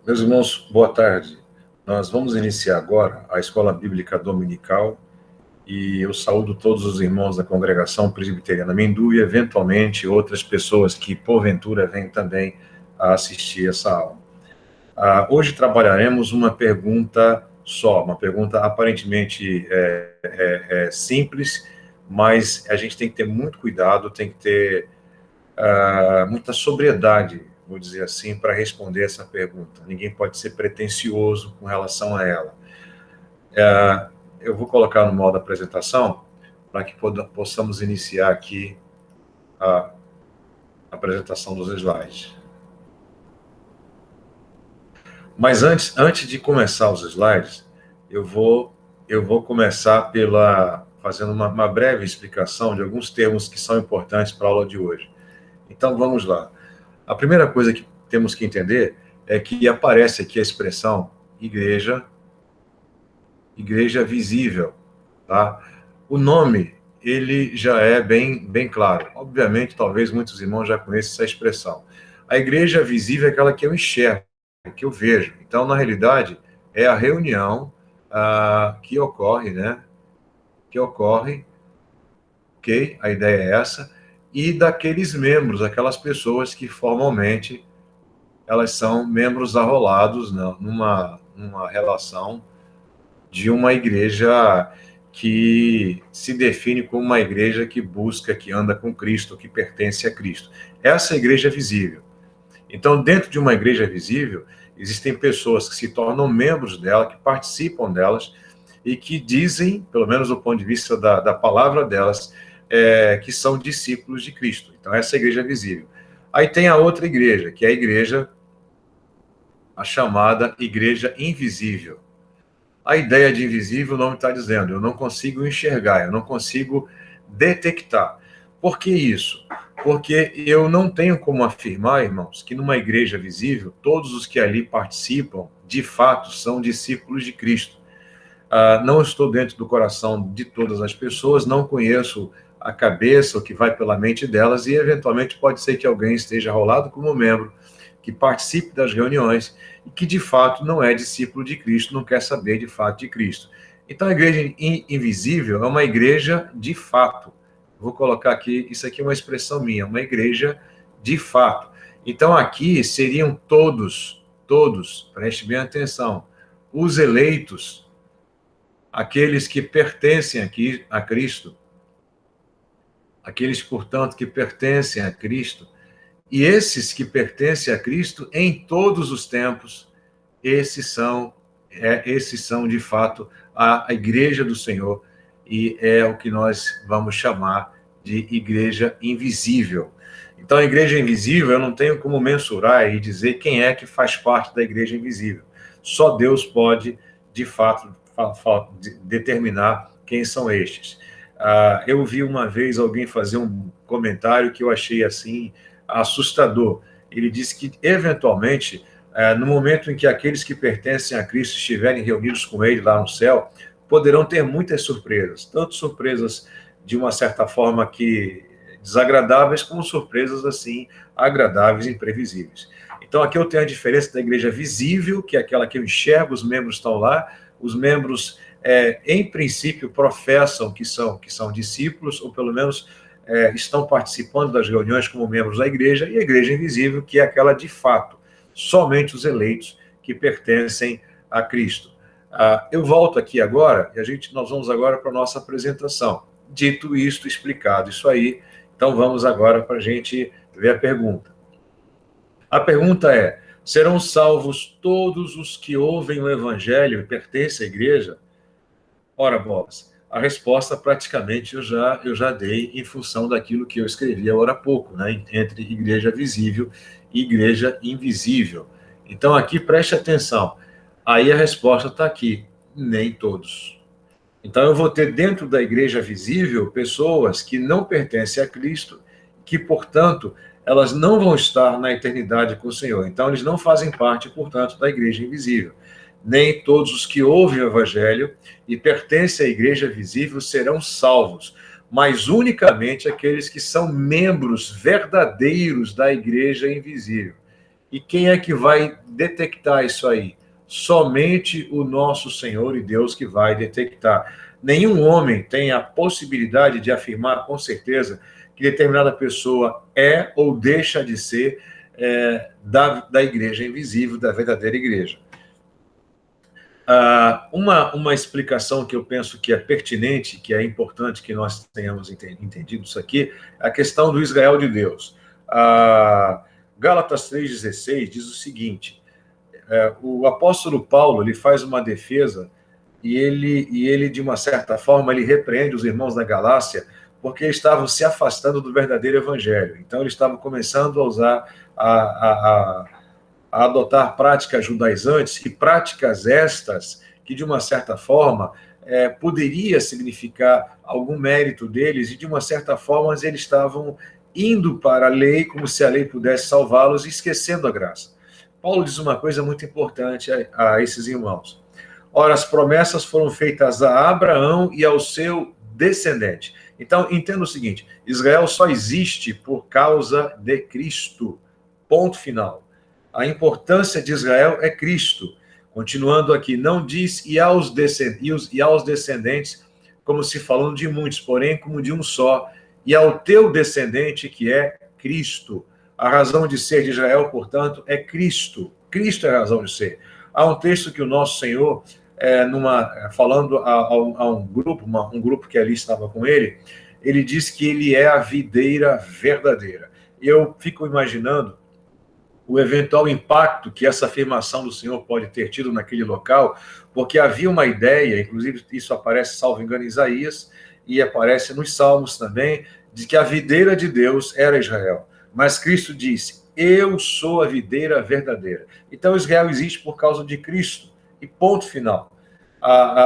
Meus irmãos, boa tarde. Nós vamos iniciar agora a Escola Bíblica Dominical e eu saúdo todos os irmãos da Congregação Presbiteriana Mindu e, eventualmente, outras pessoas que, porventura, vêm também a assistir essa aula. Hoje trabalharemos uma pergunta só, uma pergunta aparentemente simples, mas a gente tem que ter muito cuidado, tem que ter muita sobriedade, vou dizer assim, para responder essa pergunta. Ninguém pode ser pretensioso com relação a ela. Eu vou colocar no modo apresentação para que possamos iniciar aqui a apresentação dos slides. Mas antes de começar os slides, eu vou começar fazendo uma breve explicação de alguns termos que são importantes para a aula de hoje. Então, vamos lá. A primeira coisa que temos que entender é que aparece aqui a expressão igreja visível, tá? O nome, ele já é bem claro. Obviamente, talvez muitos irmãos já conheçam essa expressão. A igreja visível é aquela que eu enxergo, que eu vejo. Então, na realidade, é a reunião que ocorre, né? Ok? A ideia é essa. E daqueles membros, aquelas pessoas que formalmente elas são membros arrolados, né, numa relação de uma igreja que se define como uma igreja que busca, que anda com Cristo, que pertence a Cristo. Essa é a igreja visível. Então, dentro de uma igreja visível, existem pessoas que se tornam membros dela, que participam delas e que dizem, pelo menos do ponto de vista da palavra delas, que são discípulos de Cristo. Então, essa é a igreja visível. Aí tem a outra igreja, que é a chamada igreja invisível. A ideia de invisível, o nome está dizendo, eu não consigo enxergar, eu não consigo detectar. Por que isso? Porque eu não tenho como afirmar, irmãos, que numa igreja visível, todos os que ali participam, de fato, são discípulos de Cristo. Não estou dentro do coração de todas as pessoas, não conheço a cabeça, o que vai pela mente delas, e eventualmente pode ser que alguém esteja rolado como membro, que participe das reuniões e que de fato não é discípulo de Cristo, não quer saber de fato de Cristo. Então a igreja invisível é uma igreja de fato. Vou colocar aqui, isso aqui é uma expressão minha, uma igreja de fato. Então aqui seriam todos, preste bem atenção, os eleitos, aqueles que pertencem aqui a Cristo, aqueles, portanto, que pertencem a Cristo, e esses que pertencem a Cristo em todos os tempos, esses são de fato a igreja do Senhor, e é o que nós vamos chamar de igreja invisível. Então, a igreja invisível, eu não tenho como mensurar e dizer quem é que faz parte da igreja invisível. Só Deus pode, de fato, determinar quem são estes. Eu vi uma vez alguém fazer um comentário que eu achei assim assustador. Ele disse que, eventualmente, no momento em que aqueles que pertencem a Cristo estiverem reunidos com ele lá no céu, poderão ter muitas surpresas, tanto surpresas de uma certa forma que desagradáveis, como surpresas assim agradáveis e imprevisíveis. Então aqui eu tenho a diferença da igreja visível, que é aquela que eu enxergo, os membros estão lá, os membros em princípio professam que são discípulos, ou pelo menos estão participando das reuniões como membros da igreja, e a igreja invisível, que é aquela de fato, somente os eleitos que pertencem a Cristo. Eu volto aqui agora, e nós vamos agora para a nossa apresentação. Dito isto, explicado isso aí, então vamos agora para a gente ver a pergunta. A pergunta é: serão salvos todos os que ouvem o evangelho e pertencem à igreja? Ora, bolas, a resposta praticamente eu já dei em função daquilo que eu escrevi agora há pouco, né? Entre igreja visível e igreja invisível. Então aqui preste atenção, aí a resposta está aqui, nem todos. Então eu vou ter dentro da igreja visível pessoas que não pertencem a Cristo, que, portanto, elas não vão estar na eternidade com o Senhor. Então eles não fazem parte, portanto, da igreja invisível. Nem todos os que ouvem o evangelho e pertencem à igreja visível serão salvos, mas unicamente aqueles que são membros verdadeiros da igreja invisível. E quem é que vai detectar isso aí? Somente o nosso Senhor e Deus que vai detectar. Nenhum homem tem a possibilidade de afirmar com certeza que determinada pessoa é ou deixa de ser da igreja invisível, da verdadeira igreja. Uma explicação que eu penso que é pertinente, que é importante que nós tenhamos entendido isso aqui, é a questão do Israel de Deus. Gálatas 3,16 diz o seguinte, o apóstolo Paulo ele faz uma defesa e ele, de uma certa forma, ele repreende os irmãos da Galácia porque estavam se afastando do verdadeiro evangelho. Então, eles estavam começando a usar, a adotar práticas judaizantes e práticas estas que, de uma certa forma, poderia significar algum mérito deles e, de uma certa forma, eles estavam indo para a lei como se a lei pudesse salvá-los e esquecendo a graça. Paulo diz uma coisa muito importante a esses irmãos. Ora, as promessas foram feitas a Abraão e ao seu descendente. Então, entenda o seguinte, Israel só existe por causa de Cristo. Ponto final. A importância de Israel é Cristo. Continuando aqui, não diz e aos descendentes, como se falando de muitos, porém como de um só, e ao teu descendente, que é Cristo. A razão de ser de Israel, portanto, é Cristo. Cristo é a razão de ser. Há um texto que o nosso Senhor, falando a um grupo que ali estava com ele diz que ele é a videira verdadeira. Eu fico imaginando o eventual impacto que essa afirmação do Senhor pode ter tido naquele local, porque havia uma ideia, inclusive isso aparece, salvo engano, em Isaías, e aparece nos Salmos também, de que a videira de Deus era Israel. Mas Cristo disse, eu sou a videira verdadeira. Então Israel existe por causa de Cristo, e ponto final.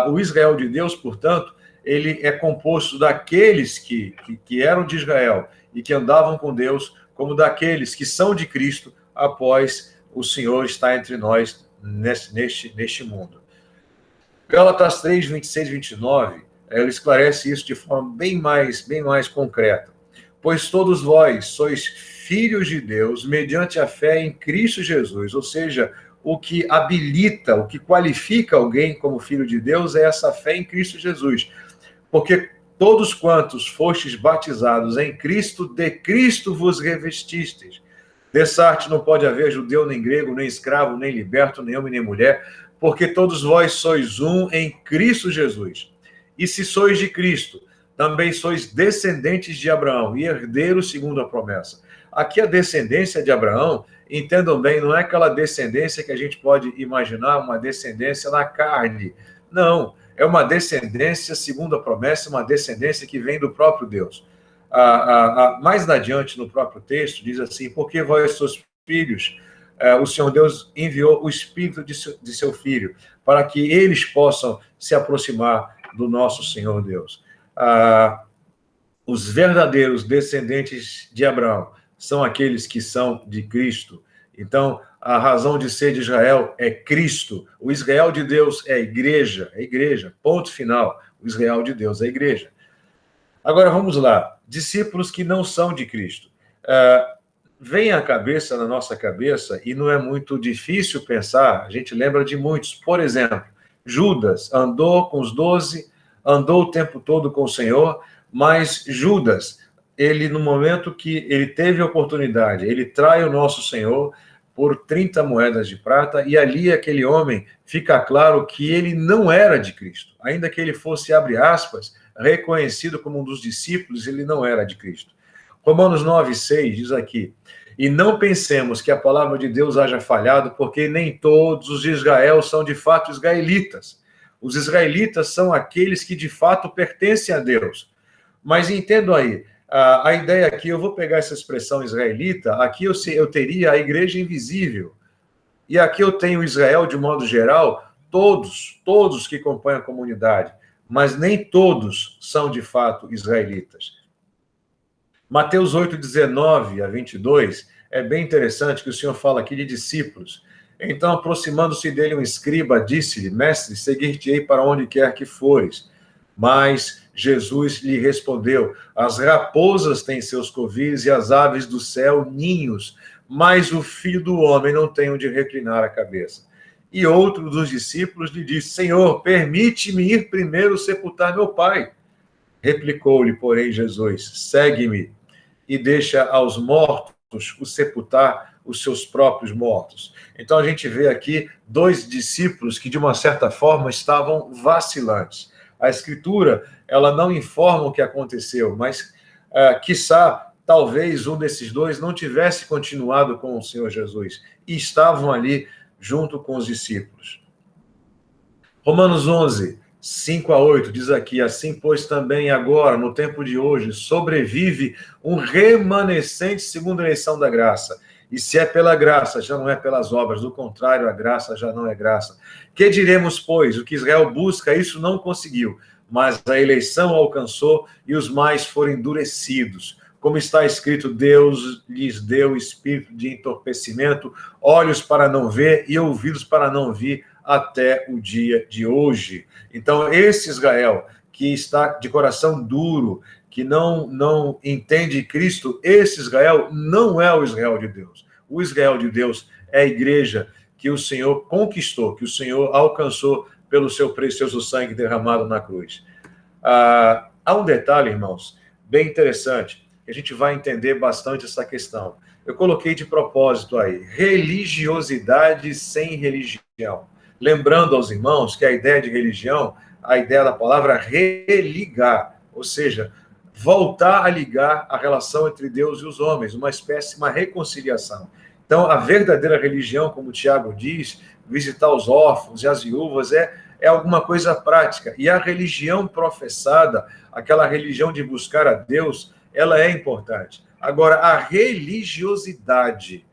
O Israel de Deus, portanto, ele é composto daqueles que eram de Israel e que andavam com Deus, como daqueles que são de Cristo, após o Senhor estar entre nós neste mundo. Gálatas 3, 26 e 29, ela esclarece isso de forma bem mais concreta. Pois todos vós sois filhos de Deus mediante a fé em Cristo Jesus, ou seja, o que habilita, o que qualifica alguém como filho de Deus é essa fé em Cristo Jesus. Porque todos quantos fostes batizados em Cristo, de Cristo vos revestistes. Dessa arte não pode haver judeu, nem grego, nem escravo, nem liberto, nem homem, nem mulher, porque todos vós sois um em Cristo Jesus. E se sois de Cristo, também sois descendentes de Abraão e herdeiros segundo a promessa. Aqui a descendência de Abraão, entendam bem, não é aquela descendência que a gente pode imaginar, uma descendência na carne. Não, é uma descendência segundo a promessa, uma descendência que vem do próprio Deus. Mais adiante no próprio texto, diz assim, porque vós sois filhos, o Senhor Deus enviou o Espírito de seu Filho, para que eles possam se aproximar do nosso Senhor Deus. Os verdadeiros descendentes de Abraão são aqueles que são de Cristo. Então, a razão de ser de Israel é Cristo. O Israel de Deus é igreja, ponto final. O Israel de Deus é a igreja. Agora, vamos lá. Discípulos que não são de Cristo. Vem à cabeça, na nossa cabeça, e não é muito difícil pensar, a gente lembra de muitos. Por exemplo, Judas andou com os 12, andou o tempo todo com o Senhor, mas Judas, ele, no momento que ele teve a oportunidade, ele trai o nosso Senhor por 30 moedas de prata, e ali aquele homem fica claro que ele não era de Cristo. Ainda que ele fosse, abre aspas, reconhecido como um dos discípulos, ele não era de Cristo. Romanos 9,6 diz aqui, e não pensemos que a palavra de Deus haja falhado, porque nem todos os de Israel são de fato israelitas. Os israelitas são aqueles que de fato pertencem a Deus. Mas entendo aí, a ideia aqui, eu vou pegar essa expressão israelita, aqui eu teria a igreja invisível. E aqui eu tenho Israel, de modo geral, todos que compõem a comunidade, mas nem todos são de fato israelitas. Mateus 8, 19 a 22, é bem interessante que o Senhor fala aqui de discípulos. Então, aproximando-se dele um escriba, disse-lhe, mestre, seguir-te-ei para onde quer que fores. Mas Jesus lhe respondeu, as raposas têm seus covis e as aves do céu ninhos, mas o Filho do Homem não tem onde reclinar a cabeça. E outro dos discípulos lhe disse: Senhor, permite-me ir primeiro sepultar meu pai. Replicou-lhe, porém, Jesus: segue-me e deixa aos mortos o sepultar os seus próprios mortos. Então a gente vê aqui dois discípulos que, de uma certa forma, estavam vacilantes. A Escritura, ela não informa o que aconteceu, mas, quiçá, talvez um desses dois não tivesse continuado com o Senhor Jesus e estavam ali junto com os discípulos. Romanos 11, 5-8, diz aqui: assim, pois, também agora, no tempo de hoje, sobrevive um remanescente segundo a eleição da graça. E se é pela graça, já não é pelas obras, do contrário, a graça já não é graça. Que diremos, pois? O que Israel busca, isso não conseguiu, mas a eleição alcançou e os mais foram endurecidos. Como está escrito, Deus lhes deu espírito de entorpecimento, olhos para não ver e ouvidos para não ouvir, até o dia de hoje. Então, esse Israel que está de coração duro, que não entende Cristo, esse Israel não é o Israel de Deus. O Israel de Deus é a igreja que o Senhor conquistou, que o Senhor alcançou pelo seu precioso sangue derramado na cruz. Há um detalhe, irmãos, bem interessante, que a gente vai entender bastante essa questão. Eu coloquei de propósito aí: religiosidade sem religião. Lembrando aos irmãos que a ideia de religião, a ideia da palavra religar, ou seja, voltar a ligar a relação entre Deus e os homens, uma espécie, uma reconciliação. Então, a verdadeira religião, como o Tiago diz, visitar os órfãos e as viúvas, é alguma coisa prática. E a religião professada, aquela religião de buscar a Deus, ela é importante. Agora, a religiosidade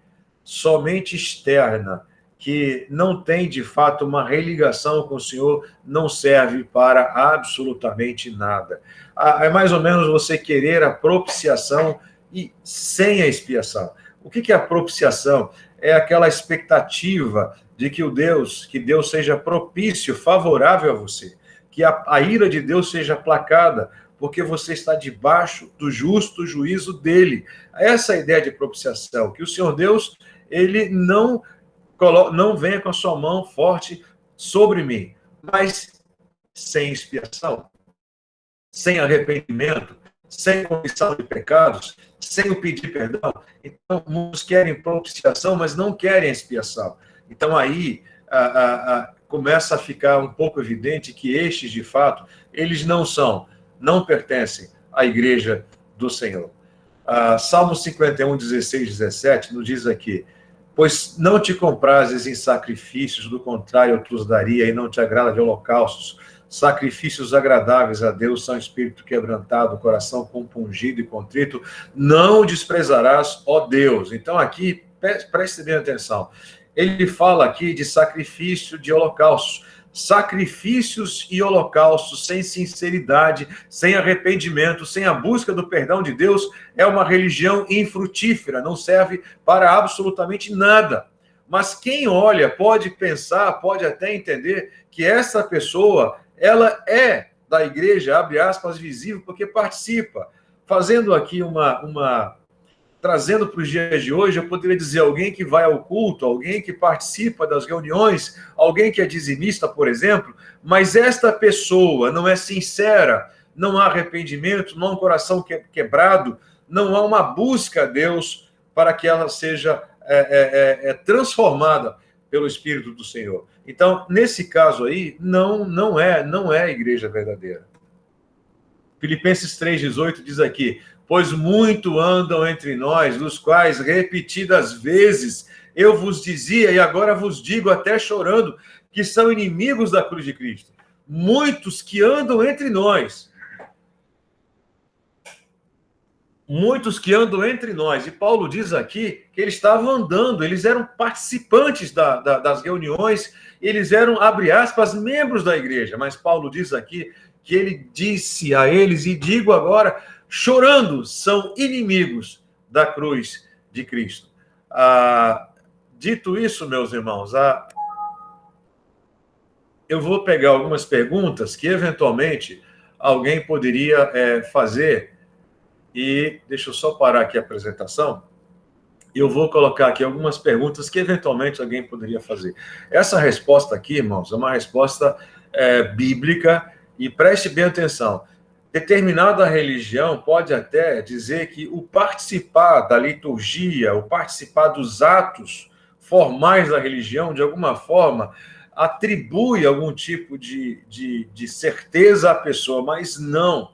somente externa, que não tem, de fato, uma religação com o Senhor, não serve para absolutamente nada. É mais ou menos você querer a propiciação e sem a expiação. O que é a propiciação? É aquela expectativa de que Deus seja propício, favorável a você, que a ira de Deus seja aplacada, porque você está debaixo do justo juízo dele. Essa é a ideia de propiciação, que o Senhor Deus, ele não venha com a sua mão forte sobre mim, mas sem expiação, sem arrependimento, sem confissão de pecados, sem o pedir perdão. Então, muitos querem propiciação, mas não querem expiação. Então, aí começa a ficar um pouco evidente que estes, de fato, eles não pertencem à igreja do Senhor. Salmo 51, 16, 17, nos diz aqui: pois não te comprases em sacrifícios, do contrário eu te os daria, e não te agrada de holocaustos. Sacrifícios agradáveis a Deus são espírito quebrantado, coração compungido e contrito, não o desprezarás, ó Deus. Então aqui, preste bem atenção, ele fala aqui de sacrifício de holocaustos. Sacrifícios e holocaustos sem sinceridade, sem arrependimento, sem a busca do perdão de Deus, é uma religião infrutífera, não serve para absolutamente nada. Mas quem olha pode pensar, pode até entender que essa pessoa, ela é da igreja, abre aspas, visível, porque participa. Fazendo aqui trazendo para os dias de hoje, eu poderia dizer alguém que vai ao culto, alguém que participa das reuniões, alguém que é dizimista, por exemplo, mas esta pessoa não é sincera, não há arrependimento, não há um coração quebrado, não há uma busca a Deus para que ela seja transformada pelo Espírito do Senhor. Então, nesse caso aí, não é a igreja verdadeira. Filipenses 3,18 diz aqui: pois muito andam entre nós, dos quais repetidas vezes eu vos dizia, e agora vos digo até chorando, que são inimigos da cruz de Cristo. Muitos que andam entre nós. Muitos que andam entre nós. E Paulo diz aqui que eles estavam andando, eles eram participantes das reuniões, eles eram, abre aspas, membros da igreja. Mas Paulo diz aqui que ele disse a eles, e digo agora, chorando, são inimigos da cruz de Cristo. Dito isso, meus irmãos, eu vou pegar algumas perguntas que, eventualmente, alguém poderia fazer, e deixa eu só parar aqui a apresentação, eu vou colocar aqui algumas perguntas que eventualmente alguém poderia fazer. Essa resposta aqui, irmãos, é uma resposta bíblica, e preste bem atenção. Determinada religião pode até dizer que o participar da liturgia, o participar dos atos formais da religião, de alguma forma, atribui algum tipo de certeza à pessoa, mas não,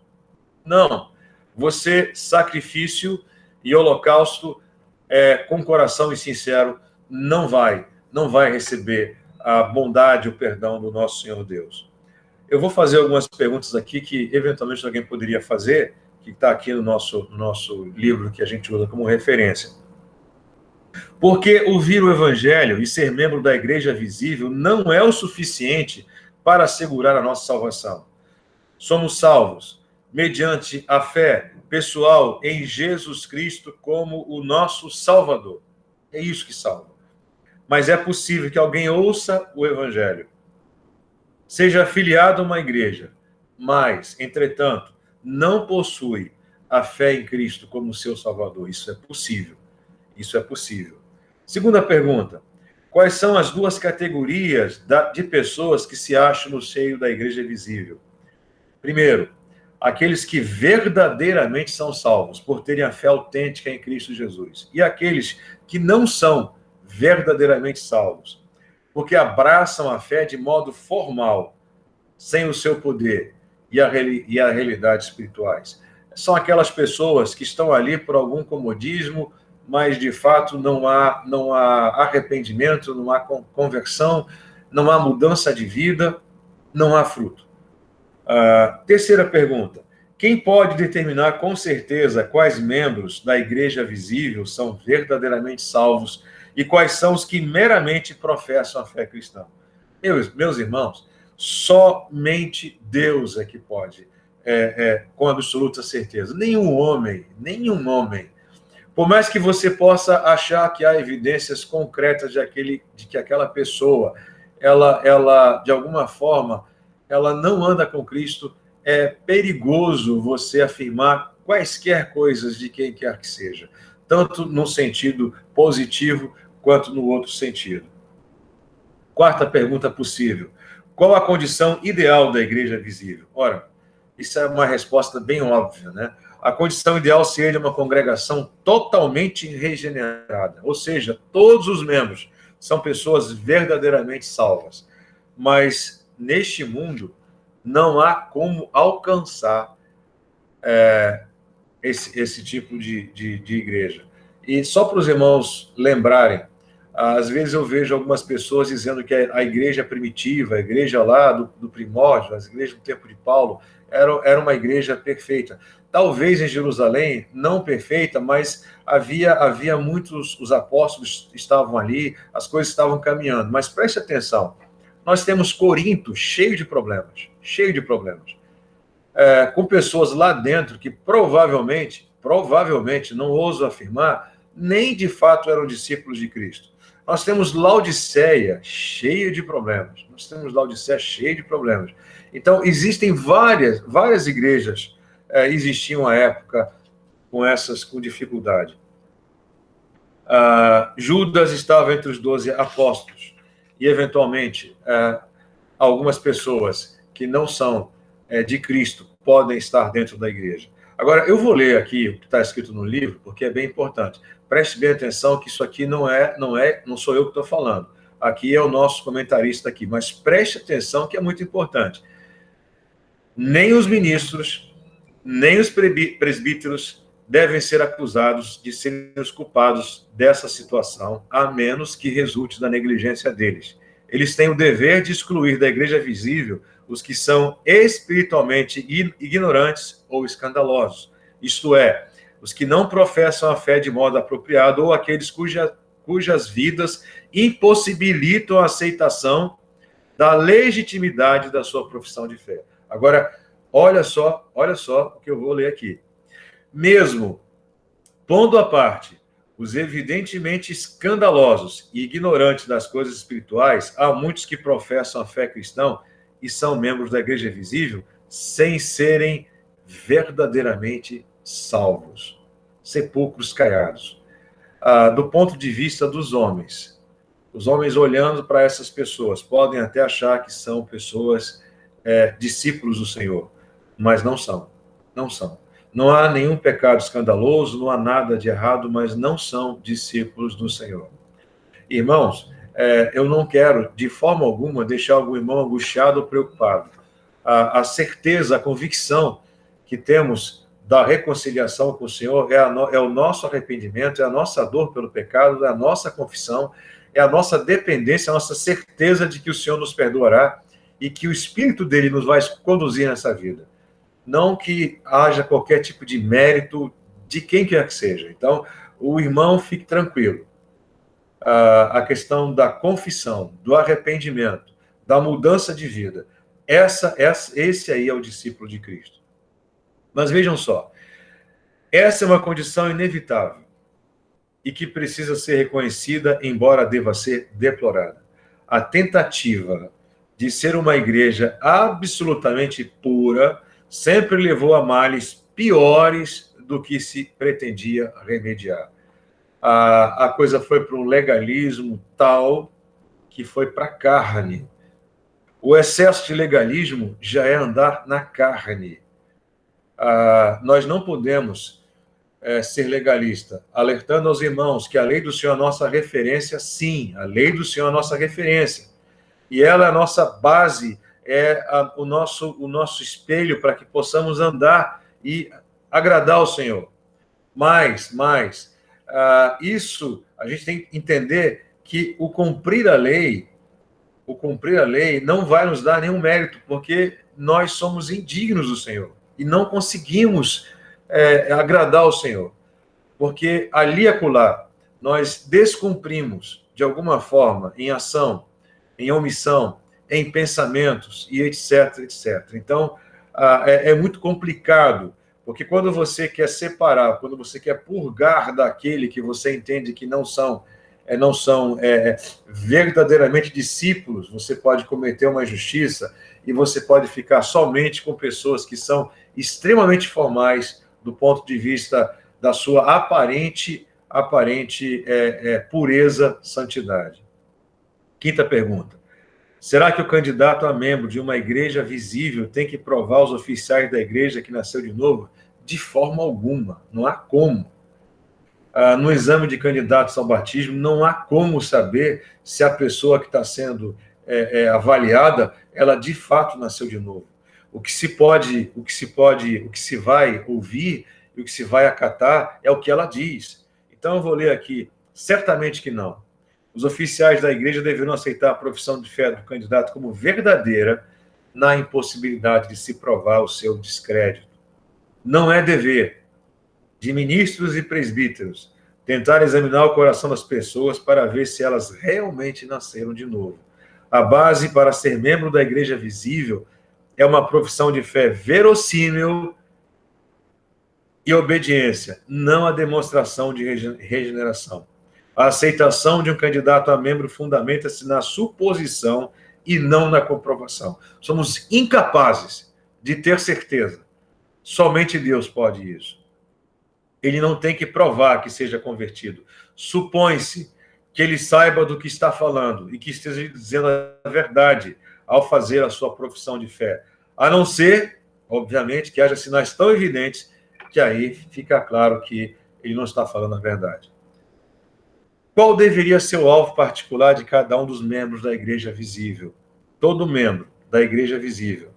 não. Você, sacrifício e holocausto, com coração e sincero, não vai receber a bondade e o perdão do nosso Senhor Deus. Eu vou fazer algumas perguntas aqui que, eventualmente, alguém poderia fazer, que está aqui no nosso livro que a gente usa como referência. Porque ouvir o Evangelho e ser membro da igreja visível não é o suficiente para assegurar a nossa salvação. Somos salvos mediante a fé pessoal em Jesus Cristo como o nosso Salvador. É isso que salva. Mas é possível que alguém ouça o Evangelho, seja afiliado a uma igreja, mas, entretanto, não possui a fé em Cristo como seu Salvador. Isso é possível. Isso é possível. Segunda pergunta. Quais são as duas categorias de pessoas que se acham no seio da igreja visível? Primeiro, aqueles que verdadeiramente são salvos, por terem a fé autêntica em Cristo Jesus. E aqueles que não são verdadeiramente salvos, porque abraçam a fé de modo formal, sem o seu poder e a realidade espirituais. São aquelas pessoas que estão ali por algum comodismo, mas de fato não há arrependimento, não há conversão, não há mudança de vida, não há fruto. Terceira pergunta. Quem pode determinar com certeza quais membros da igreja visível são verdadeiramente salvos e quais são os que meramente professam a fé cristã? Meus irmãos, somente Deus é que pode, com absoluta certeza. Nenhum homem, por mais que você possa achar que há evidências concretas de que aquela pessoa, ela de alguma forma, ela não anda com Cristo, é perigoso você afirmar quaisquer coisas de quem quer que seja, tanto no sentido positivo quanto no outro sentido. Quarta pergunta possível. Qual a condição ideal da igreja visível? Ora, isso é uma resposta bem óbvia, né? A condição ideal seria uma congregação totalmente regenerada, ou seja, todos os membros são pessoas verdadeiramente salvas. Mas neste mundo não há como alcançar esse tipo de igreja. E só para os irmãos lembrarem, às vezes eu vejo algumas pessoas dizendo que a igreja primitiva, a igreja lá do primórdio, as igrejas do tempo de Paulo, era uma igreja perfeita. Talvez em Jerusalém, não perfeita, mas havia muitos, os apóstolos estavam ali, as coisas estavam caminhando. Mas preste atenção, nós temos Corinto cheio de problemas, com pessoas lá dentro que provavelmente, não ouso afirmar, nem de fato eram discípulos de Cristo. Nós temos Laodiceia cheia de problemas. Então, existem várias igrejas, existiam à época com dificuldade. Judas estava entre os 12 apóstolos. E, eventualmente, algumas pessoas que não são de Cristo podem estar dentro da igreja. Agora, eu vou ler aqui o que está escrito no livro, porque é bem importante. Preste bem atenção que isso aqui não sou eu que estou falando. Aqui é o nosso comentarista aqui, mas preste atenção que é muito importante. Nem os ministros, nem os presbíteros devem ser acusados de serem os culpados dessa situação, a menos que resulte da negligência deles. Eles têm o dever de excluir da igreja visível os que são espiritualmente ignorantes ou escandalosos, isto é, os que não professam a fé de modo apropriado ou aqueles cujas vidas impossibilitam a aceitação da legitimidade da sua profissão de fé. Agora, olha só o que eu vou ler aqui. Mesmo pondo à parte os evidentemente escandalosos e ignorantes das coisas espirituais, há muitos que professam a fé cristã e são membros da igreja visível sem serem verdadeiramente salvos. Sepulcros caiados. do ponto de vista dos homens. Os homens olhando para essas pessoas podem até achar que são pessoas discípulos do Senhor, mas não são. Não são. Não há nenhum pecado escandaloso, não há nada de errado, mas não são discípulos do Senhor. Irmãos, eu não quero, de forma alguma, deixar algum irmão angustiado ou preocupado. A certeza, a convicção que temos da reconciliação com o Senhor é o nosso arrependimento, é a nossa dor pelo pecado, é a nossa confissão, é a nossa dependência, a nossa certeza de que o Senhor nos perdoará e que o Espírito dele nos vai conduzir nessa vida. Não que haja qualquer tipo de mérito de quem quer que seja. Então, o irmão fique tranquilo. A questão da confissão, do arrependimento, da mudança de vida, esse aí é o discípulo de Cristo. Mas vejam só, essa é uma condição inevitável e que precisa ser reconhecida, embora deva ser deplorada. A tentativa de ser uma igreja absolutamente pura sempre levou a males piores do que se pretendia remediar. A coisa foi para um legalismo tal que foi para a carne. O excesso de legalismo já é andar na carne. Nós não podemos ser legalista, alertando aos irmãos que a lei do Senhor é a nossa referência, sim, a lei do Senhor é a nossa referência. E ela é a nossa base, o nosso espelho para que possamos andar e agradar ao Senhor. Mas, isso, a gente tem que entender que o cumprir a lei não vai nos dar nenhum mérito, porque nós somos indignos do Senhor e não conseguimos agradar ao Senhor. Porque ali e acolá, nós descumprimos, de alguma forma, em ação, em omissão, em pensamentos e etc, etc. Então, é muito complicado, porque quando você quer separar, quando você quer purgar daquele que você entende que não são verdadeiramente discípulos, você pode cometer uma injustiça e você pode ficar somente com pessoas que são extremamente formais do ponto de vista da sua aparente pureza, santidade. Quinta pergunta. Será que o candidato a membro de uma igreja visível tem que provar aos oficiais da igreja que nasceu de novo? De forma alguma, não há como. No exame de candidatos ao batismo, não há como saber se a pessoa que está sendo avaliada, ela de fato nasceu de novo. O que se vai ouvir e o que se vai acatar é o que ela diz. Então, eu vou ler aqui. Certamente que não. Os oficiais da igreja deverão aceitar a profissão de fé do candidato como verdadeira na impossibilidade de se provar o seu descrédito. Não é dever de ministros e presbíteros tentar examinar o coração das pessoas para ver se elas realmente nasceram de novo. A base para ser membro da igreja visível é uma profissão de fé verossímil e obediência, não a demonstração de regeneração. A aceitação de um candidato a membro fundamenta-se na suposição e não na comprovação. Somos incapazes de ter certeza. Somente Deus pode isso. Ele não tem que provar que seja convertido. Supõe-se que ele saiba do que está falando e que esteja dizendo a verdade ao fazer a sua profissão de fé. A não ser, obviamente, que haja sinais tão evidentes que aí fica claro que ele não está falando a verdade. Qual deveria ser o alvo particular de cada um dos membros da igreja visível? Todo membro da igreja visível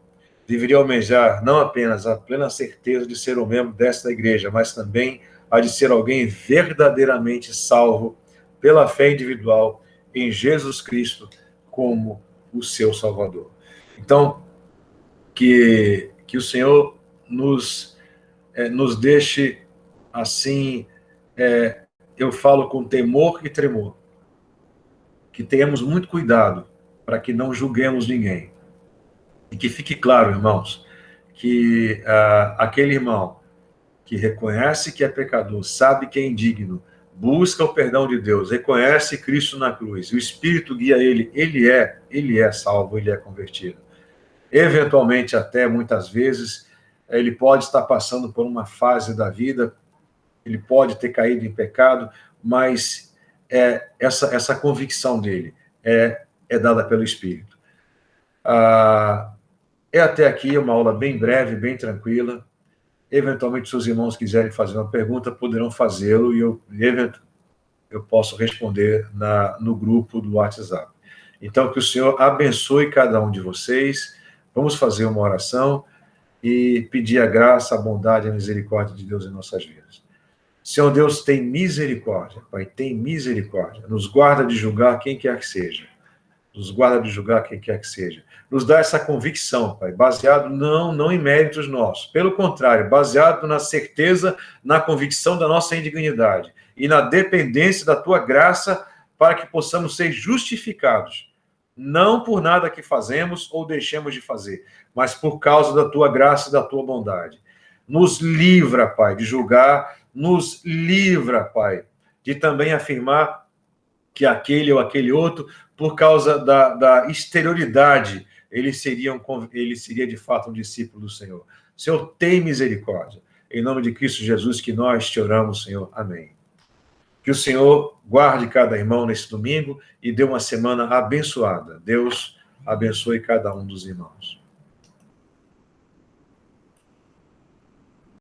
deveria almejar não apenas a plena certeza de ser um membro desta igreja, mas também a de ser alguém verdadeiramente salvo pela fé individual em Jesus Cristo como o seu Salvador. Então, que o Senhor nos deixe assim, eu falo com temor e tremor, que tenhamos muito cuidado para que não julguemos ninguém. E que fique claro, irmãos, que aquele irmão que reconhece que é pecador, sabe que é indigno, busca o perdão de Deus, reconhece Cristo na cruz, o Espírito guia ele é salvo, ele é convertido. Eventualmente, até muitas vezes, ele pode estar passando por uma fase da vida, ele pode ter caído em pecado, mas essa convicção dele é dada pelo Espírito. É até aqui uma aula bem breve, bem tranquila. Eventualmente, se os irmãos quiserem fazer uma pergunta, poderão fazê-lo e eu posso responder no grupo do WhatsApp. Então, que o Senhor abençoe cada um de vocês. Vamos fazer uma oração e pedir a graça, a bondade e a misericórdia de Deus em nossas vidas. Senhor Deus, tem misericórdia, Pai, tem misericórdia. Nos guarda de julgar quem quer que seja. Nos guarda de julgar quem quer que seja. Nos dá essa convicção, Pai, baseado não em méritos nossos. Pelo contrário, baseado na certeza, na convicção da nossa indignidade e na dependência da Tua graça para que possamos ser justificados. Não por nada que fazemos ou deixemos de fazer, mas por causa da Tua graça e da Tua bondade. Nos livra, Pai, de julgar, nos livra, Pai, de também afirmar que aquele ou aquele outro, por causa da exterioridade, ele seria de fato um discípulo do Senhor. Senhor, tem misericórdia. Em nome de Cristo Jesus que nós te oramos, Senhor. Amém. Que o Senhor guarde cada irmão nesse domingo e dê uma semana abençoada. Deus abençoe cada um dos irmãos.